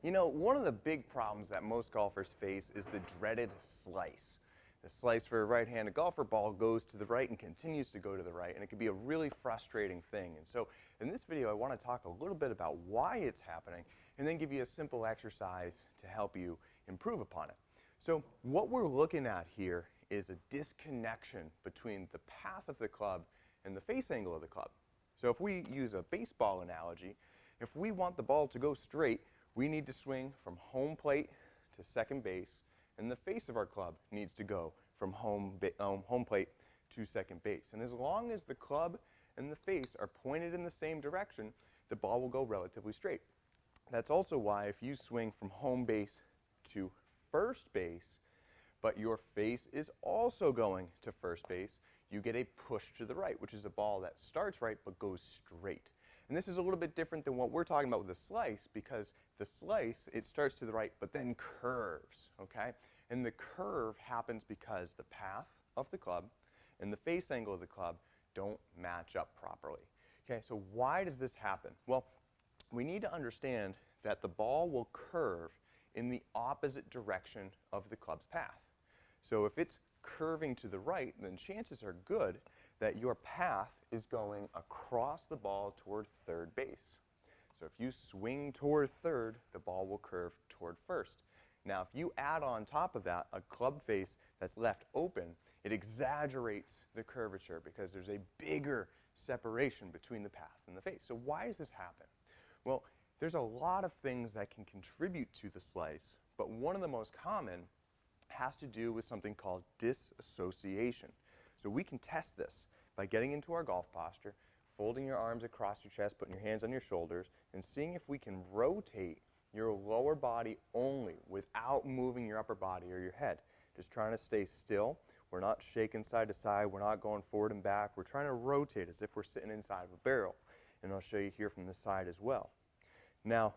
You know, one of the big problems that most golfers face is the dreaded slice. The slice for a right-handed golfer, ball goes to the right and continues to go to the right, and it can be a really frustrating thing. And so in this video, I want to talk a little bit about why it's happening and then give you a simple exercise to help you improve upon it. So what we're looking at here is a disconnection between the path of the club and the face angle of the club. So if we use a baseball analogy, if we want the ball to go straight, we need to swing from home plate to second base, and the face of our club needs to go from home plate to second base. And as long as the club and the face are pointed in the same direction, the ball will go relatively straight. That's also why if you swing from home base to first base, but your face is also going to first base, you get a push to the right, which is a ball that starts right but goes straight. And this is a little bit different than what we're talking about with the slice, because the slice, it starts to the right but then curves, okay? And the curve happens because the path of the club and the face angle of the club don't match up properly. Okay, so why does this happen? Well, we need to understand that the ball will curve in the opposite direction of the club's path. So if it's curving to the right, then chances are good that your path is going across the ball toward third base. So if you swing toward third, the ball will curve toward first. Now, if you add on top of that a club face that's left open, it exaggerates the curvature because there's a bigger separation between the path and the face. So why does this happen? Well, there's a lot of things that can contribute to the slice, but one of the most common has to do with something called disassociation. So we can test this by getting into our golf posture, folding your arms across your chest, putting your hands on your shoulders, and seeing if we can rotate your lower body only without moving your upper body or your head. Just trying to stay still. We're not shaking side to side. We're not going forward and back. We're trying to rotate as if we're sitting inside of a barrel. And I'll show you here from this side as well. Now,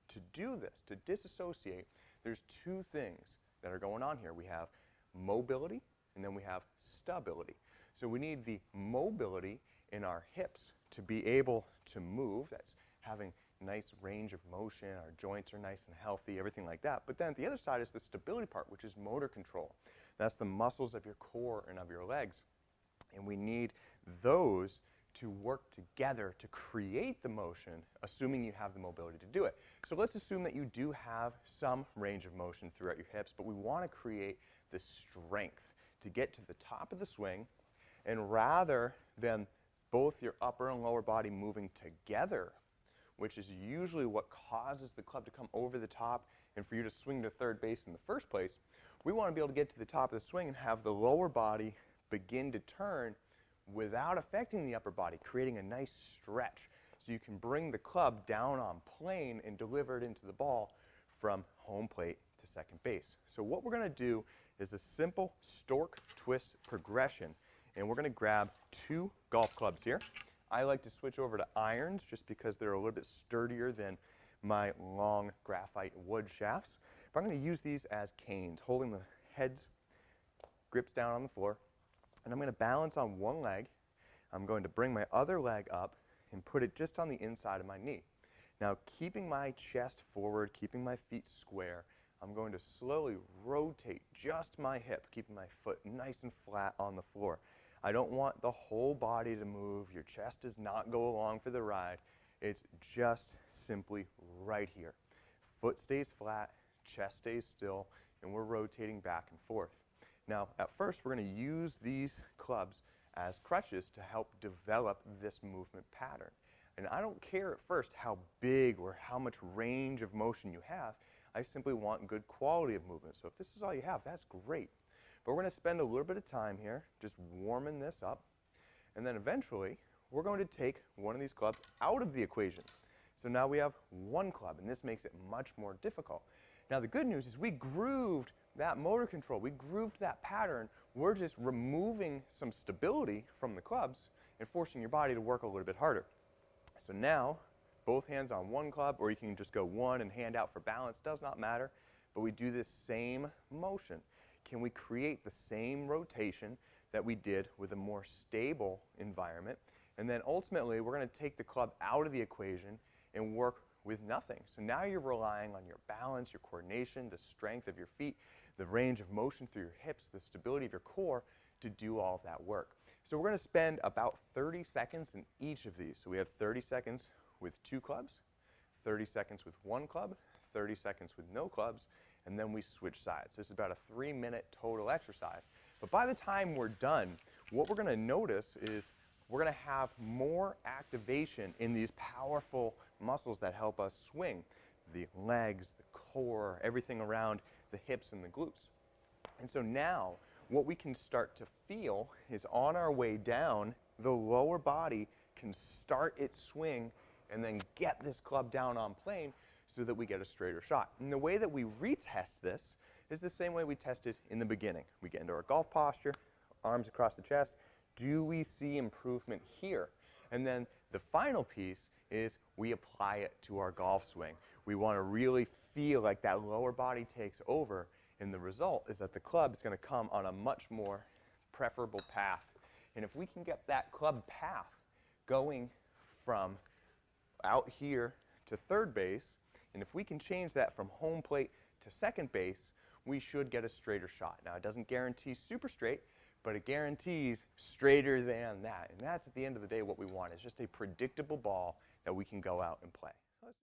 to do this, to disassociate, there's two things that are going on here. We have mobility and then we have stability. So we need the mobility in our hips to be able to move. That's having nice range of motion, our joints are nice and healthy, everything like that. But then the other side is the stability part, which is motor control. That's the muscles of your core and of your legs. And we need those to work together to create the motion, assuming you have the mobility to do it. So let's assume that you do have some range of motion throughout your hips, but we want to create the strength to get to the top of the swing, and rather than both your upper and lower body moving together, which is usually what causes the club to come over the top and for you to swing to third base in the first place, we want to be able to get to the top of the swing and have the lower body begin to turn without affecting the upper body, creating a nice stretch so you can bring the club down on plane and deliver it into the ball from home plate to second base. So what we're going to do is a simple stork twist progression, and we're going to grab two golf clubs here. I like to switch over to irons just because they're a little bit sturdier than my long graphite wood shafts. But I'm going to use these as canes, holding the heads, grips down on the floor. And I'm going to balance on one leg. I'm going to bring my other leg up and put it just on the inside of my knee. Now, keeping my chest forward, keeping my feet square, I'm going to slowly rotate just my hip, keeping my foot nice and flat on the floor. I don't want the whole body to move. Your chest does not go along for the ride. It's just simply right here. Foot stays flat, chest stays still, and we're rotating back and forth. Now, at first, we're going to use these clubs as crutches to help develop this movement pattern. And I don't care at first how big or how much range of motion you have. I simply want good quality of movement. So if this is all you have, that's great. But we're going to spend a little bit of time here just warming this up. And then eventually, we're going to take one of these clubs out of the equation. So now we have one club, and this makes it much more difficult. Now the good news is we grooved that motor control, we grooved that pattern. We're just removing some stability from the clubs and forcing your body to work a little bit harder. So now, both hands on one club, or you can just go one and hand out for balance, does not matter, but we do this same motion. Can we create the same rotation that we did with a more stable environment? And then ultimately, we're going to take the club out of the equation and work with nothing. So now you're relying on your balance, your coordination, the strength of your feet, the range of motion through your hips, the stability of your core to do all of that work. So we're going to spend about 30 seconds in each of these. So we have 30 seconds with 2 clubs, 30 seconds with 1 club, 30 seconds with no clubs, and then we switch sides. So it's about a 3-minute total exercise. But by the time we're done, what we're going to notice is we're going to have more activation in these powerful muscles that help us swing. The legs, the core, everything around the hips and the glutes. And so now what we can start to feel is on our way down, the lower body can start its swing and then get this club down on plane so that we get a straighter shot. And the way that we retest this is the same way we tested in the beginning. We get into our golf posture, arms across the chest. Do we see improvement here? And then the final piece is we apply it to our golf swing. We want to really feel like that lower body takes over, and the result is that the club is going to come on a much more preferable path. And if we can get that club path going from out here to third base, and if we can change that from home plate to second base, we should get a straighter shot. Now, it doesn't guarantee super straight, but it guarantees straighter than that. And that's, at the end of the day, what we want, is just a predictable ball that we can go out and play.